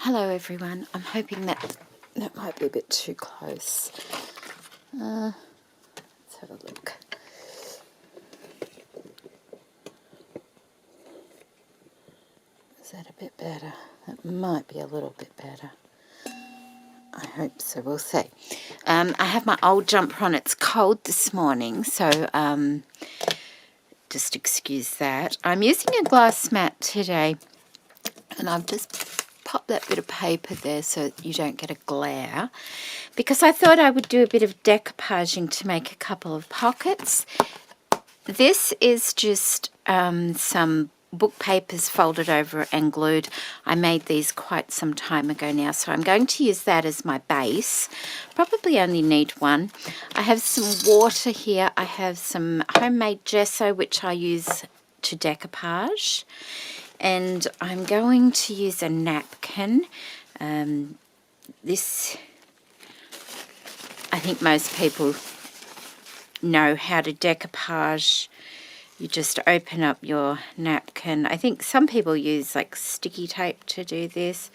Hello everyone, I'm hoping that might be a bit too close. Let's have a look. Is that a bit better? It might be a little bit better. I hope so, we'll see. I have my old jumper on. It's cold this morning, so just excuse that. I'm using a glass mat today, and I've just pop that bit of paper there so you don't get a glare, because I thought I would do a bit of decoupaging to make a couple of pockets. This is just some book papers folded over and glued. I made these quite some time ago now, so I'm going to use that as my base. Probably only need one. I have some water here. I have some homemade gesso which I use to decoupage. And I'm going to use a napkin. This, I think most people know how to decoupage. You just open up your napkin. I think some people use like sticky tape to do this.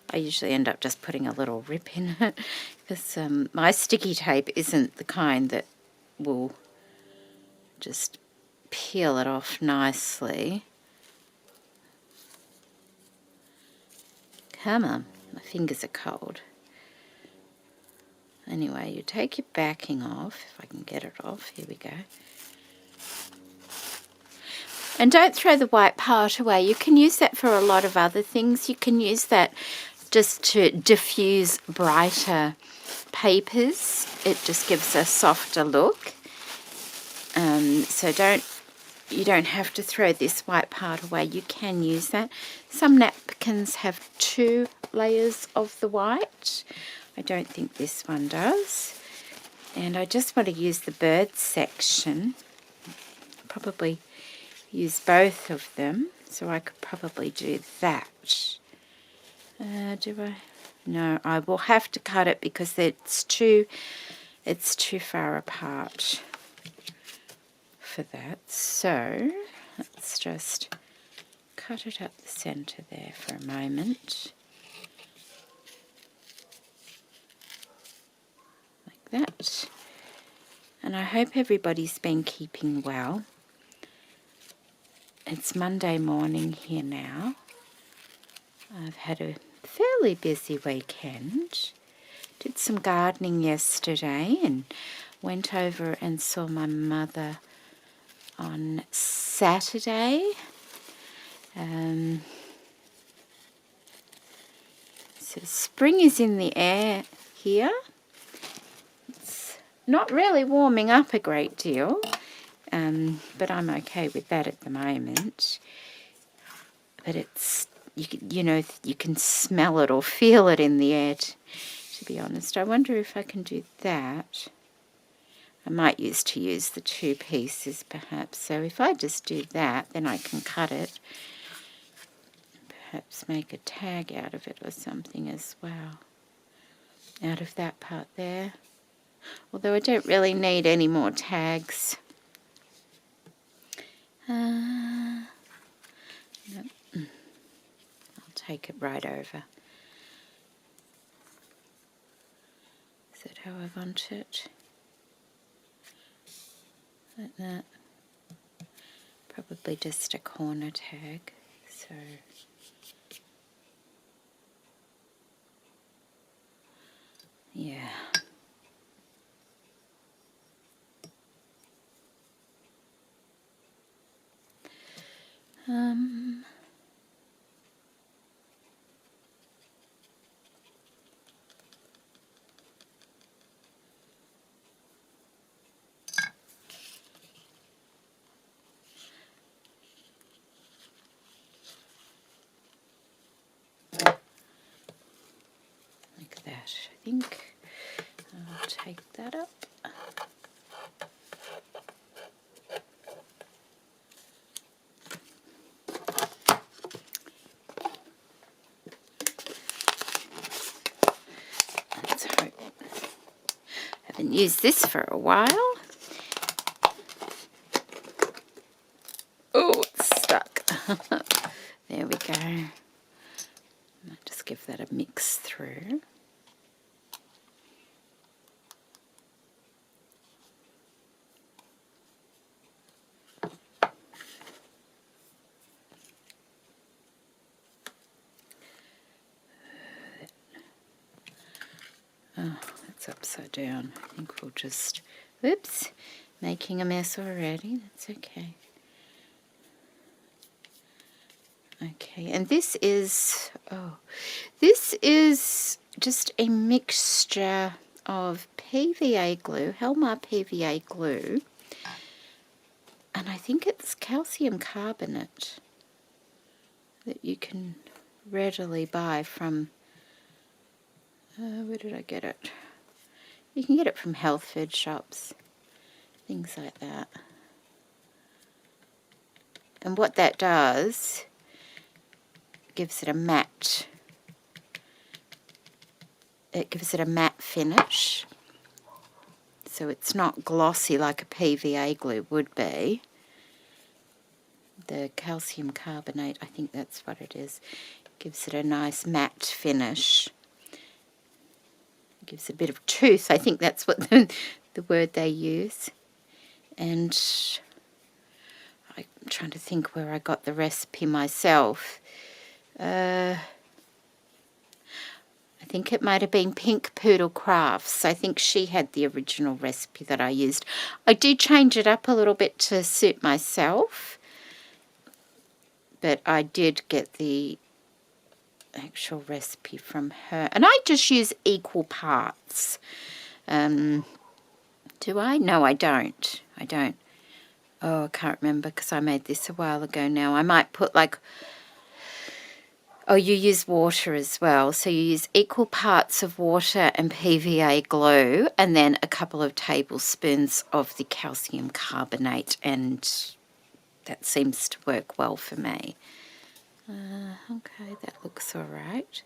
I usually end up just putting a little rip in it because my sticky tape isn't the kind that will just peel it off nicely. Come on, my fingers are cold. Anyway, you take your backing off, if I can get it off. Here we go. And don't throw the white part away. You can use that for a lot of other things. You can use that just to diffuse brighter papers. It just gives a softer look. So you don't have to throw this white part away. You can use that. Some napkins have 2 layers of the white. I don't think this one does. And I just want to use the bird section. Probably use both of them. So I could probably do that. Do I? No, I will have to cut it because it's too far apart for that. So let's just cut it up the center there for a moment, like that. And I hope everybody's been keeping well. It's Monday morning here now. I've had a fairly busy weekend. Did some gardening yesterday and went over and saw my mother on Saturday. So spring is in the air here. It's not really warming up a great deal, but I'm okay with that at the moment. But it's, you know, you can smell it or feel it in the air, to be honest. I wonder if I can do that. I might use the 2 pieces perhaps. So if I just do that, then I can cut it. Perhaps make a tag out of it or something as well. Out of that part there. Although I don't really need any more tags. No. I'll take it right over. Is that how I want it? Like that. Probably just a corner tag. So yeah. Like that, I think. I'll take that up. Let's hope. Haven't used this for a while. Oh, it's stuck. There we go. give that a mix through. Oh, that's upside down. I think we'll just, oops, making a mess already. That's okay. Okay, and this is, this is just a mixture of PVA glue, Helmar PVA glue, and I think it's calcium carbonate that you can readily buy from, where did I get it? You can get it from health food shops, things like that. And what that does, gives it a matte, finish. So it's not glossy like a PVA glue would be. The calcium carbonate, I think that's what it is, gives it a nice matte finish. Gives a bit of tooth, I think that's what the word they use. And I'm trying to think where I got the recipe myself. I think it might have been Pink Poodle Crafts. I think she had the original recipe that I used. I do change it up a little bit to suit myself, but I did get the actual recipe from her. And I just use equal parts. Do I? No, I don't. I don't. Oh, I can't remember because I made this a while ago now. I might put like, oh, you use water as well. So you use equal parts of water and PVA glue and then a couple of tablespoons of the calcium carbonate, and that seems to work well for me. Okay, that looks all right.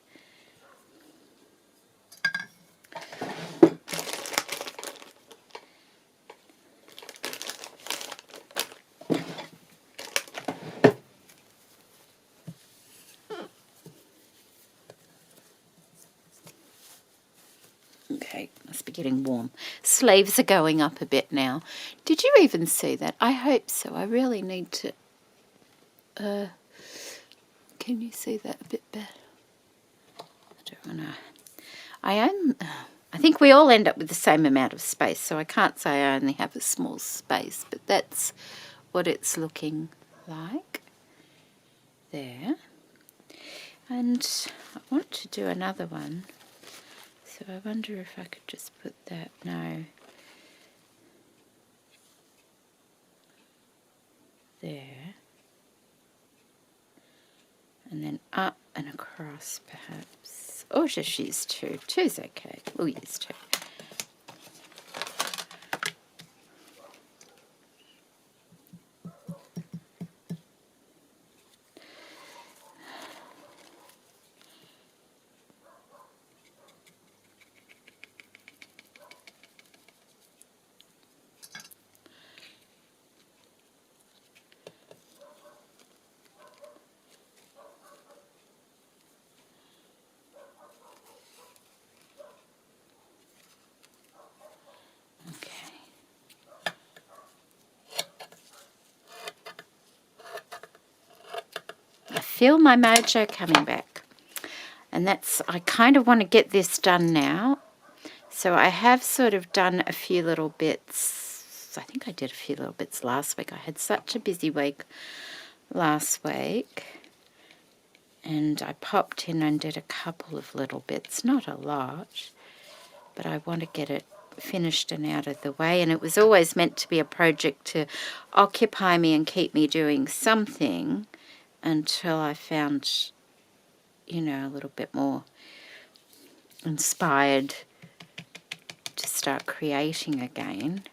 Okay, must be getting warm. Sleeves are going up a bit now. Did you even see that? I hope so. I really need to... can you see that a bit better? I don't want to... I think we all end up with the same amount of space, so I can't say I only have a small space, but that's what it's looking like there. And I want to do another one. So I wonder if I could just put that, no, there, and then up and across perhaps, or just use two. Two's okay, we'll use two. Feel my mojo coming back, and that's, I kind of want to get this done now. So I have sort of done a few little bits. I think I did a few little bits last week. I had such a busy week last week, and I popped in and did a couple of little bits, not a lot, but I want to get it finished and out of the way. And it was always meant to be a project to occupy me and keep me doing something until I found, you know, a little bit more inspired to start creating again.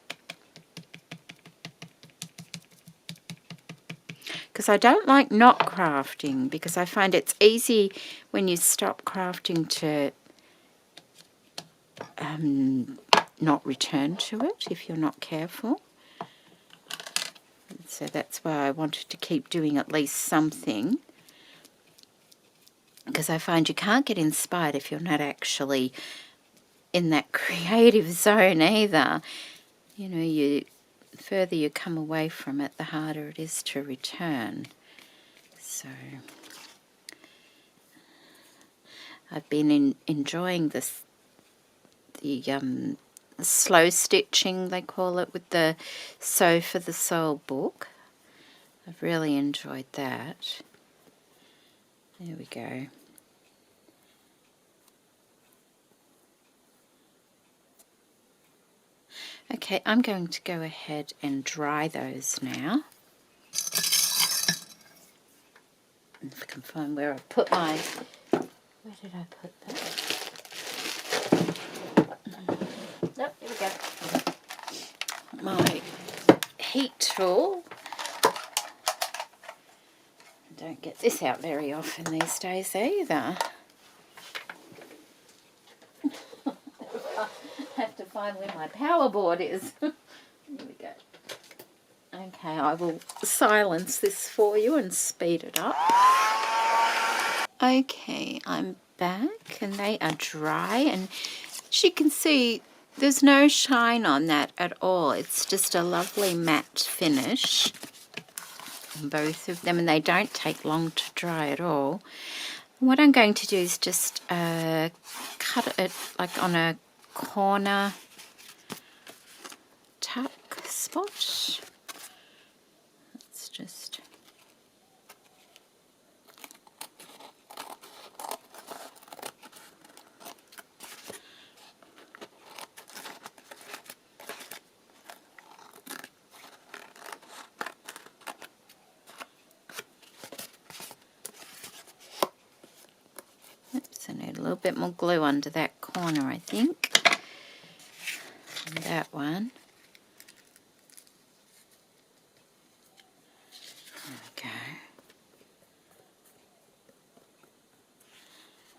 Because I don't like not crafting, because I find it's easy when you stop crafting to not return to it if you're not careful. So that's why I wanted to keep doing at least something. because I find you can't get inspired if you're not actually in that creative zone either. You know, the further you come away from it, the harder it is to return. So I've been enjoying the slow stitching, they call it, with the Sew for the Soul book. I've really enjoyed that. There we go. Okay, I'm going to go ahead and dry those now. If I can find where I put my... Where did I put that? Nope, here we go. My heat tool. I don't get this out very often these days either. I have to find where my power board is. Here we go. Okay, I will silence this for you and speed it up. Okay, I'm back and they are dry, and as you can see, there's no shine on that at all. It's just a lovely matte finish on both of them, and they don't take long to dry at all. And what I'm going to do is just cut it like on a corner tuck spot. Let's just... Oops, I need a little bit more glue under that corner, I think. And that one. There we go.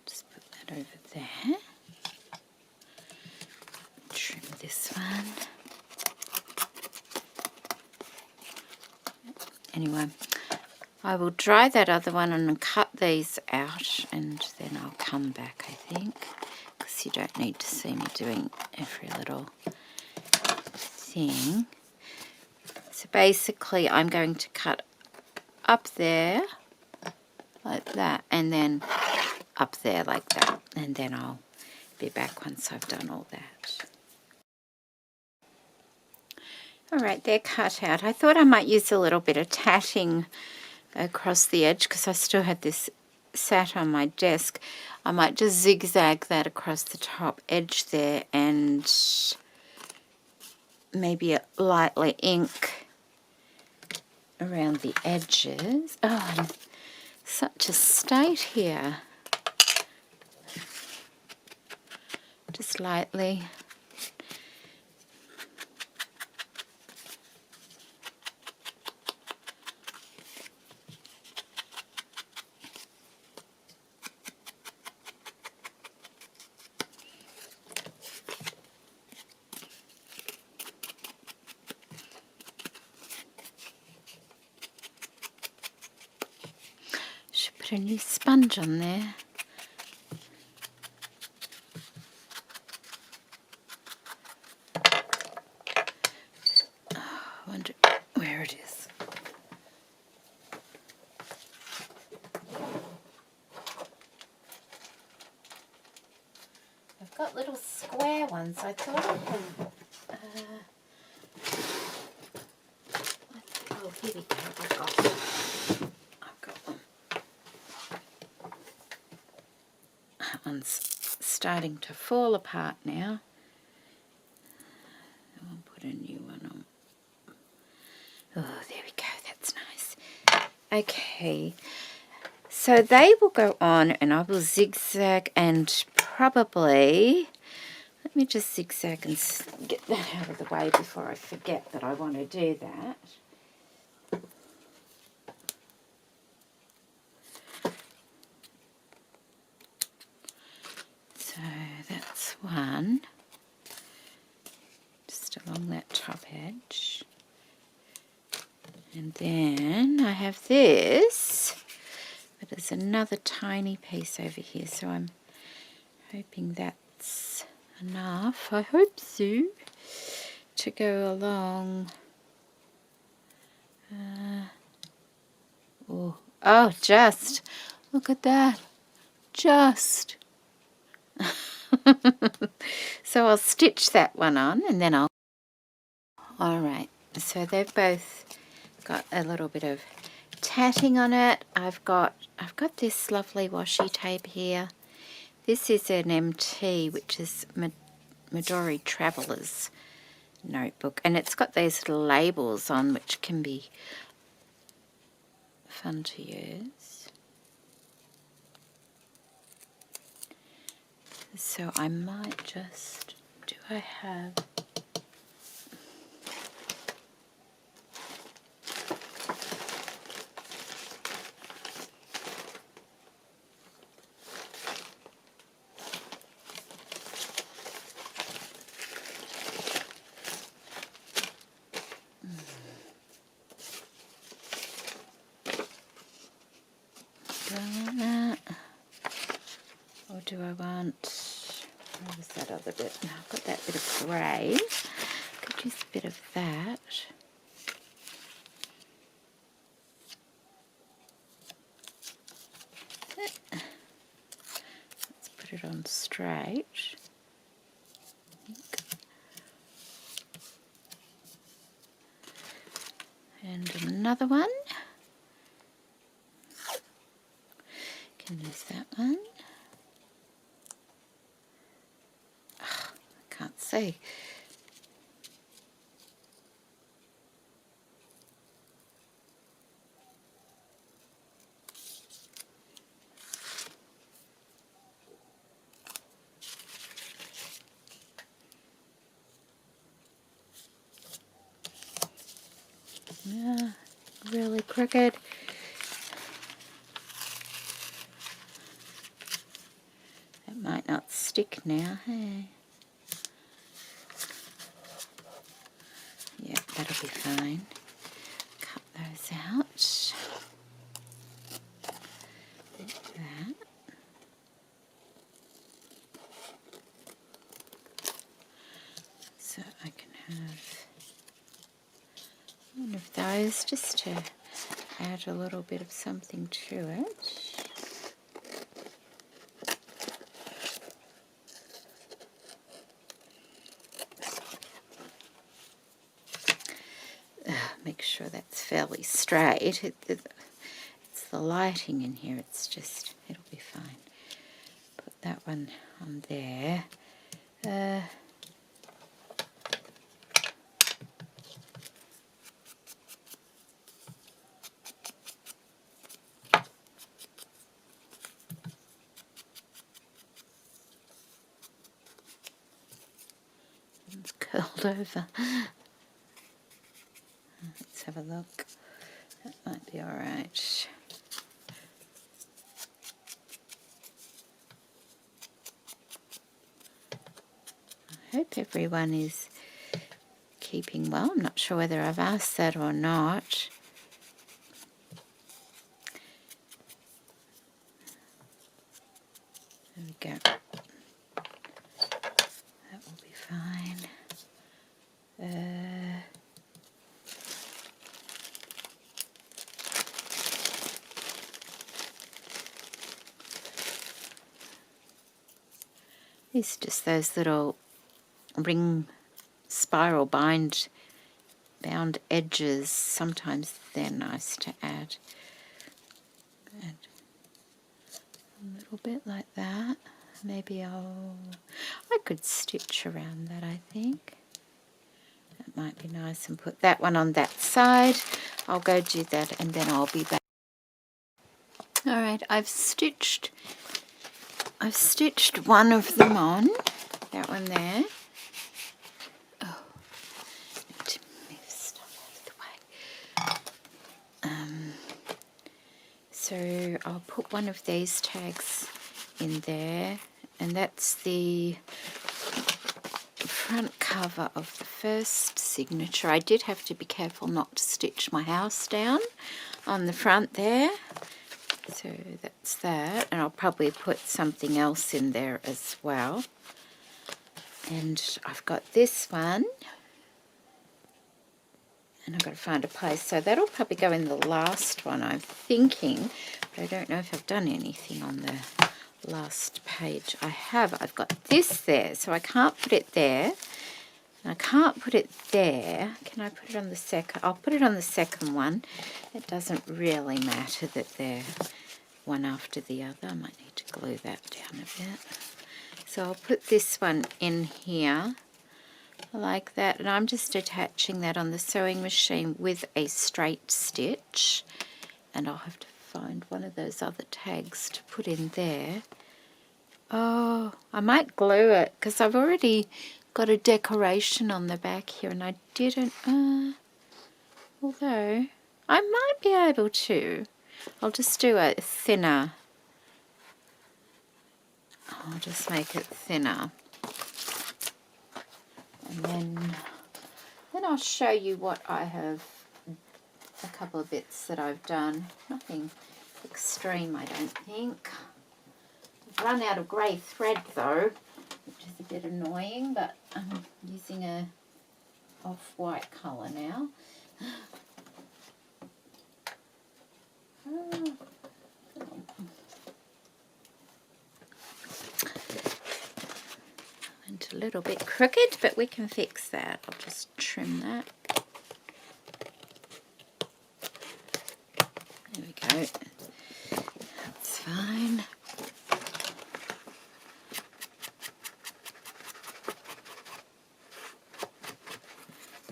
Just put that over there. Trim this one. Anyway, I will dry that other one and cut these out, and then I'll come back, I think, because you don't need to see me doing every little thing. So basically I'm going to cut up there like that, and then up there like that, and then I'll be back once I've done all that. Alright, they're cut out. I thought I might use a little bit of tatting across the edge because I still had this sat on my desk. I might just zigzag that across the top edge there and maybe lightly ink around the edges. Oh, I'm such a state here. Just lightly. Should put a new sponge on there. I wonder where it is. I've got little square ones. I thought I had... oh, here we go. I've got one. That one's starting to fall apart now. I'll put a new one on. Oh, there we go. That's nice. Okay. So they will go on, and I will zigzag and probably... Let me just zigzag and get that out of the way before I forget that I want to do that. So that's one, just along that top edge. And then I have this, but There's another tiny piece over here, so I'm hoping that's enough. I hope so, to go along. Oh, just look at that, just. So I'll stitch that one on, and then I'll. All right, so they've both got a little bit of tatting on it. I've got this lovely washi tape here. This is an MT, which is Midori Traveller's notebook, and it's got these little labels on, which can be fun to use. So I might just, do I have, do I want that, or do I want, where was that other bit? No, I've got that bit of grey, could use a bit of that. Let's put it on straight. And another one. Can use that one. Oh, I can't see. Yeah, really crooked. That might not stick now, hey? Yeah, that'll be fine. Cut those out. Like that. So I can have one of those just to add a little bit of something to it. Make sure that's fairly straight. It's the lighting in here, it's just, it'll be fine. Put that one on there. It's curled over. Let's have a look. That might be alright. I hope everyone is keeping well. I'm not sure whether I've asked that or not. There we go. That will be fine. These are just those little ring spiral bound edges. Sometimes they're nice to add. Add a little bit like that. Maybe I could stitch around that, I think. That might be nice, and put that one on that side. I'll go do that and then I'll be back. Alright, I've stitched one of them on, that one there. Oh, I need to move stuff out of the way. So I'll put one of these tags in there, and that's the front cover of the first signature. I did have to be careful not to stitch my house down on the front there. So that's that, and I'll probably put something else in there as well. And I've got this one, and I've got to find a place. So that'll probably go in the last one, I'm thinking, but I don't know if I've done anything on the last page. I've got this there, so I can't put it there. And I can't put it there. Can I put it on the second? I'll put it on the second one. It doesn't really matter that they're one after the other. I might need to glue that down a bit. So I'll put this one in here like that, and I'm just attaching that on the sewing machine with a straight stitch, and I'll have to find one of those other tags to put in there. Oh, I might glue it because I've already got a decoration on the back here, and I didn't, although I might be able to. I'll just do a thinner. I'll just make it thinner. And then I'll show you what I have, a couple of bits that I've done. Nothing extreme, I don't think. I've run out of grey thread though, which is a bit annoying, but I'm using a off-white colour now. Went a little bit crooked, but we can fix that. I'll just trim that. There we go. That's fine.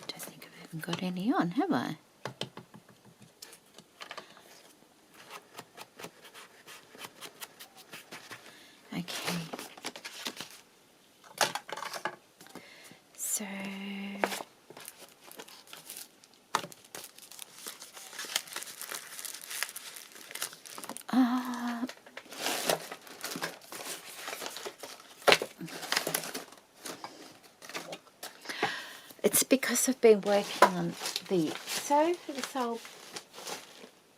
Don't think I've even got any on, have I? Okay. So it's because I've been working on the sew for this whole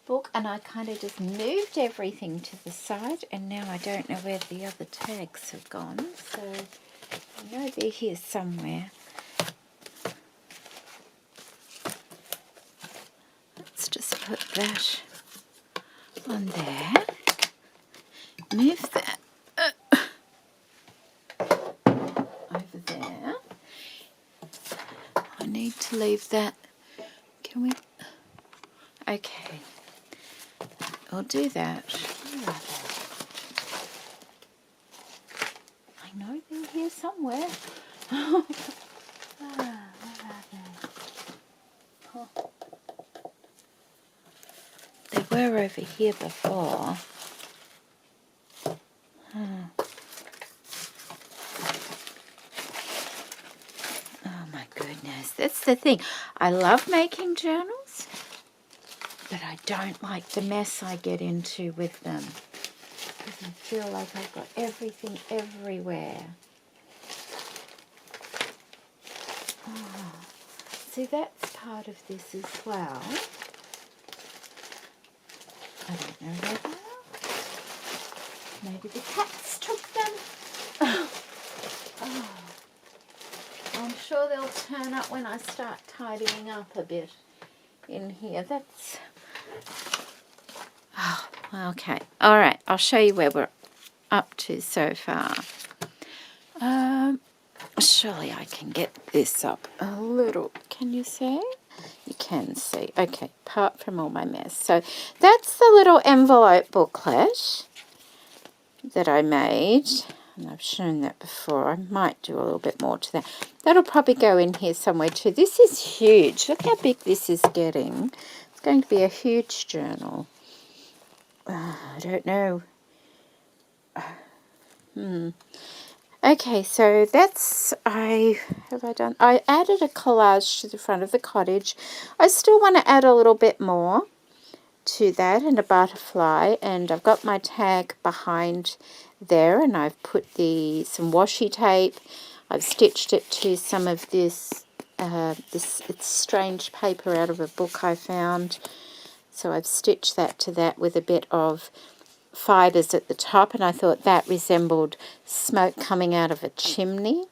book, and I kind of just moved everything to the side, and now I don't know where the other tags have gone, so I know they're here somewhere. Let's just put that on there. Move that over there. I need to leave that. Can we? Okay. I'll do that. I know they're here somewhere. They were over here before. Oh my goodness, that's the thing. I love making journals, but I don't like the mess I get into with them, because I feel like I've got everything everywhere. Oh. See, that's part of this as well. I don't know where they are. Maybe the cats took them. Oh. I'm sure they'll turn up when I start tidying up a bit in here. That's... Oh, okay. All right. I'll show you where we're up to so far. Surely I can get this up a little. Can you see? You can see. Okay, apart from all my mess. So that's the little envelope booklet that I made. And I've shown that before. I might do a little bit more to that. That'll probably go in here somewhere too. This is huge. Look how big this is getting. It's going to be a huge journal. I don't know. Okay, so that's, I added a collage to the front of the cottage. I still want to add a little bit more to that, and a butterfly, and I've got my tag behind there, and I've put some washi tape. I've stitched it to some of this, it's strange paper out of a book I found. So I've stitched that to that with a bit of fibres at the top, and I thought that resembled smoke coming out of a chimney.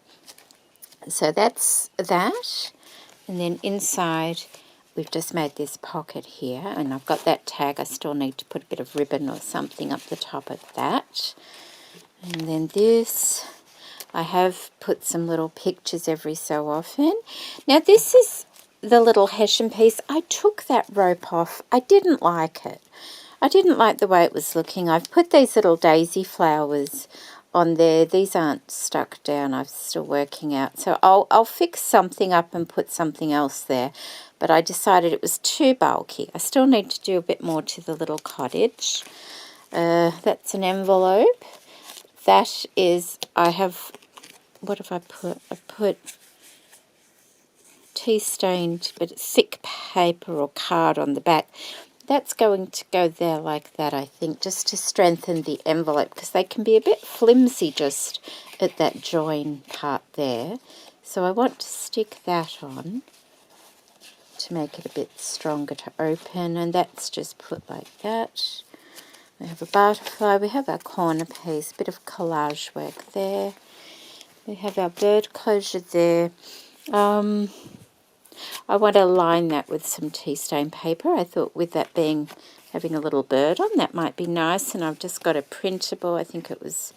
So that's that. And then inside we've just made this pocket here, and I've got that tag. I still need to put a bit of ribbon or something up the top of that. And then this, I have put some little pictures every so often. Now this is the little hessian piece. I took that rope off. I didn't like it. I didn't like the way it was looking. I've put these little daisy flowers on there. These aren't stuck down. I'm still working out. So I'll fix something up and put something else there. But I decided it was too bulky. I still need to do a bit more to the little cottage. That's an envelope. That is, I have, what have I put? I put tea-stained but thick paper or card on the back. That's going to go there like that, I think, just to strengthen the envelope, because they can be a bit flimsy just at that join part there. So I want to stick that on to make it a bit stronger to open, and that's just put like that. We have a butterfly, we have our corner piece, a bit of collage work there. We have our bird closure there. I want to line that with some tea stain paper. I thought with that being, having a little bird on, that might be nice. And I've just got a printable, I think it was,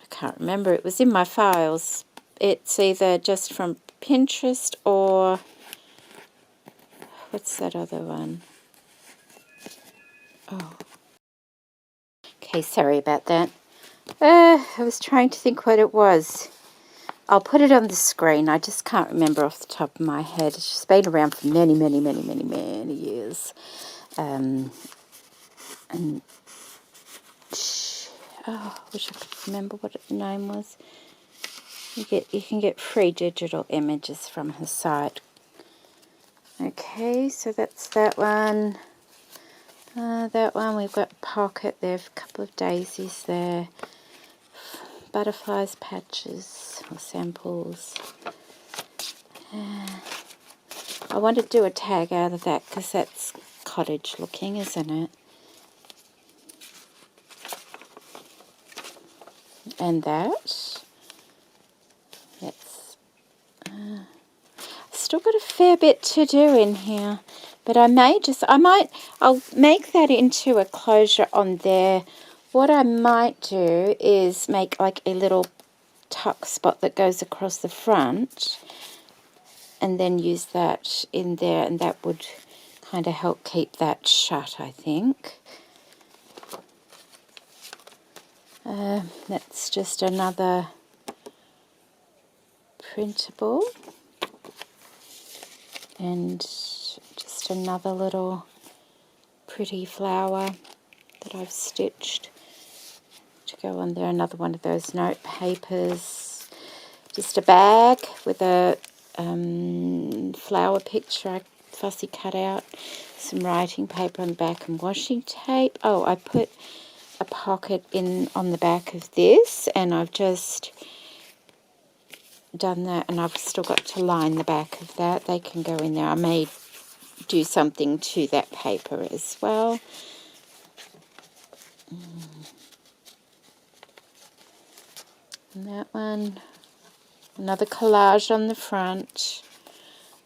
I can't remember, it was in my files. It's either just from Pinterest or, what's that other one? Oh. Okay, sorry about that. I was trying to think what it was. I'll put it on the screen. I just can't remember off the top of my head. It's just been around for many, many, many, many, many years. And I wish I could remember what the name was. You can get free digital images from her site. Okay, so that's that one. That one, we've got a pocket there, a couple of daisies there. Butterflies, patches, or samples. I want to do a tag out of that because that's cottage looking, isn't it? And that's still got a fair bit to do in here, but I'll make that into a closure on there. What I might do is make like a little tuck spot that goes across the front, and then use that in there, and that would kind of help keep that shut, I think. That's just another printable, and just another little pretty flower that I've stitched to go on there. Another one of those note papers. Just a bag with a flower picture I fussy cut out. Some writing paper on the back and washi tape. Oh, I put a pocket in on the back of this, and I've just done that, and I've still got to line the back of that. They can go in there. I may do something to that paper as well. And that one, another collage on the front.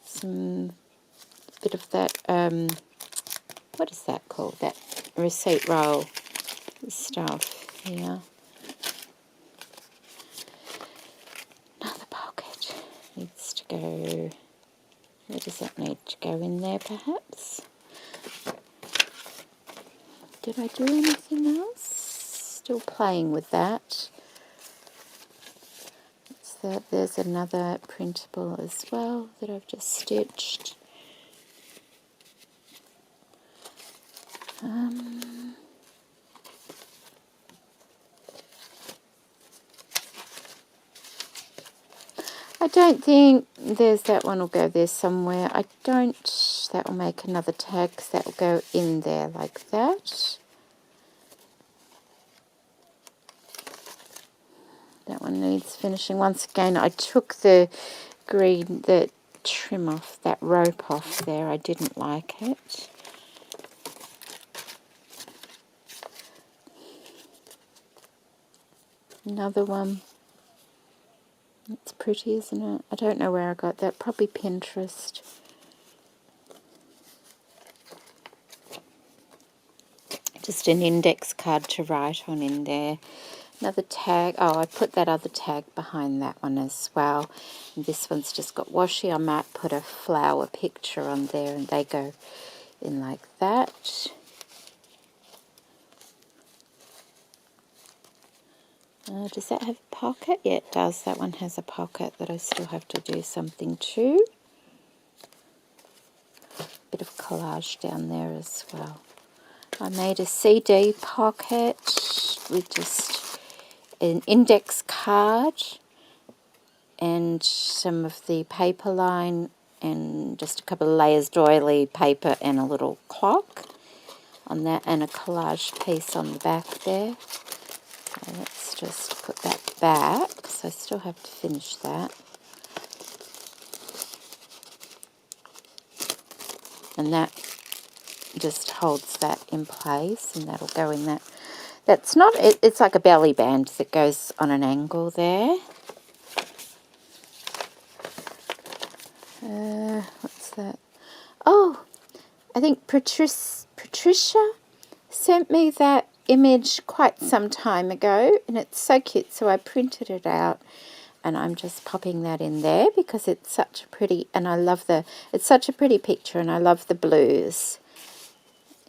Some bit of that, what is that called? That receipt roll stuff here. Another pocket needs to go. Where does that need to go in there, perhaps? Did I do anything else? Still playing with that. What's that? There's another printable as well that I've just stitched. I don't think there's that one will go there somewhere. That will make another tag because that will go in there like that. That one needs finishing. Once again, I took the trim off, that rope off there. I didn't like it. Another one. It's pretty, isn't it? I don't know where I got that. Probably Pinterest. Just an index card to write on in there. Another tag. Oh, I put that other tag behind that one as well. And this one's just got washi. I might put a flower picture on there and they go in like that. Does that have a pocket? Yeah, it does. That one has a pocket that I still have to do something to. Bit of collage down there as well. I made a CD pocket with just an index card and some of the paper line and just a couple of layers doily paper and a little clock on that and a collage piece on the back there. So let's just put that back because I still have to finish that. And that just holds that in place and that'll go in that. That's not, it's like a belly band that goes on an angle there. What's that? Oh, I think Patricia sent me that image quite some time ago and it's so cute, so I printed it out and I'm just popping that in there because it's such a pretty, and I love it's such a pretty picture and I love the blues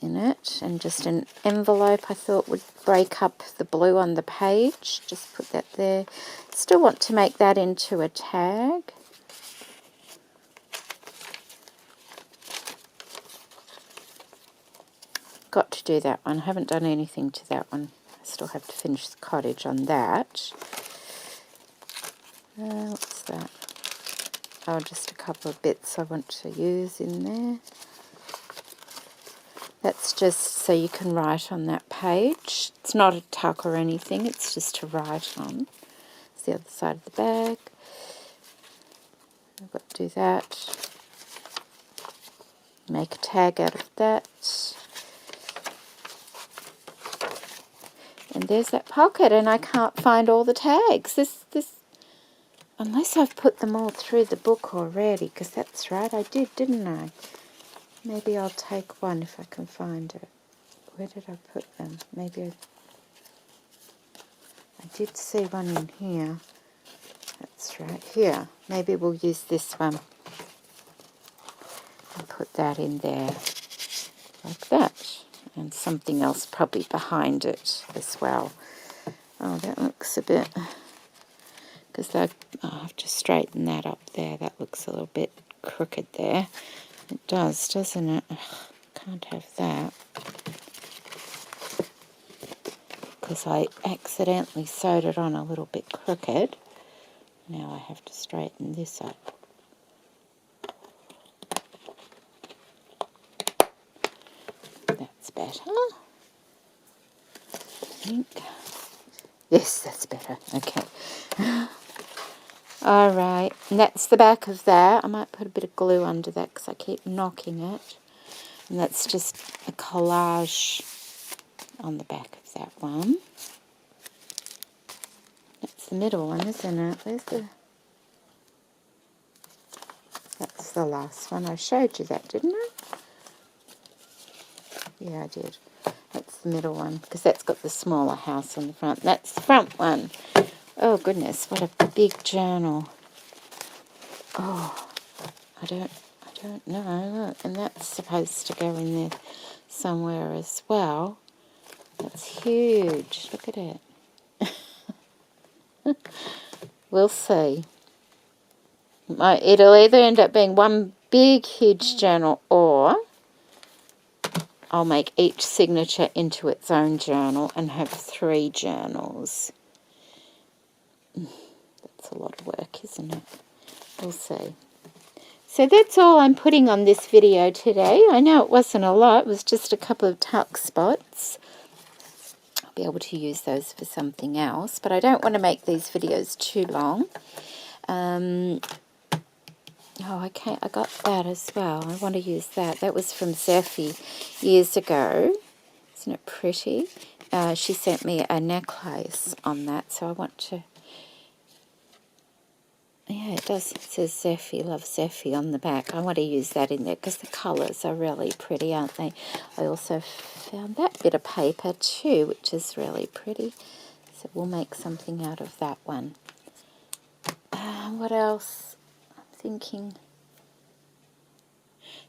in it. And just an envelope I thought would break up the blue on the page. Just put that there. Still want to make that into a tag. Got to do that one. I haven't done anything to that one. I still have to finish the cottage on that. What's that? Oh, just a couple of bits I want to use in there. That's just so you can write on that page. It's not a tuck or anything, it's just to write on. It's the other side of the bag. I've got to do that. Make a tag out of that. And there's that pocket, and I can't find all the tags. This, unless I've put them all through the book already, because that's right, I did, didn't I? Maybe I'll take one if I can find it. Where did I put them? Maybe I did see one in here. That's right here. Maybe we'll use this one and put that in there like that. And something else probably behind it as well. Oh, that looks a bit, because I have to straighten that up there. That looks a little bit crooked there. It does, doesn't it? Ugh, can't have that. Because I accidentally sewed it on a little bit crooked. Now I have to straighten this up. That's better. I think. Yes, that's better. Okay. Alright, and that's the back of that. I might put a bit of glue under that because I keep knocking it. And that's just a collage on the back of that one. That's the middle one, isn't it? Where's the... That's the last one. I showed you that, didn't I? Yeah, I did. That's the middle one, because that's got the smaller house on the front. That's the front one. Oh, goodness, what a big journal. Oh, I don't know. Look, and that's supposed to go in there somewhere as well. That's huge. Look at it. We'll see. It'll either end up being one big, huge journal, or I'll make each signature into its own journal and have 3 journals. That's a lot of work, isn't it? We'll see. So that's all I'm putting on this video today. I know it wasn't a lot. It was just a couple of tuck spots. I'll be able to use those for something else. But I don't want to make these videos too long. Oh, okay, I got that as well. I want to use that. That was from Zephy years ago. Isn't it pretty? she sent me a necklace on that, so I want to... Yeah, it does. It says Zeffie, love Zeffie on the back. I want to use that in there because the colours are really pretty, aren't they? I also found that bit of paper too, which is really pretty. So we'll make something out of that one. What else? I'm thinking...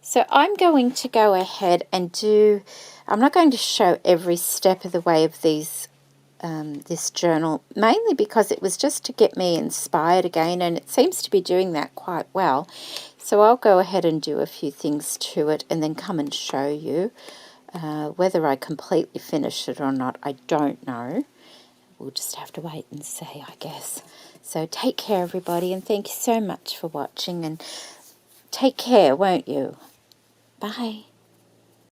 So I'm going to go ahead and do... I'm not going to show every step of the way of these this journal, mainly because it was just to get me inspired again, and it seems to be doing that quite well. So I'll go ahead and do a few things to it and then come and show you. Whether I completely finish it or not, I don't know. We'll just have to wait and see, I guess. So take care, everybody, and thank you so much for watching, and take care, won't you? Bye.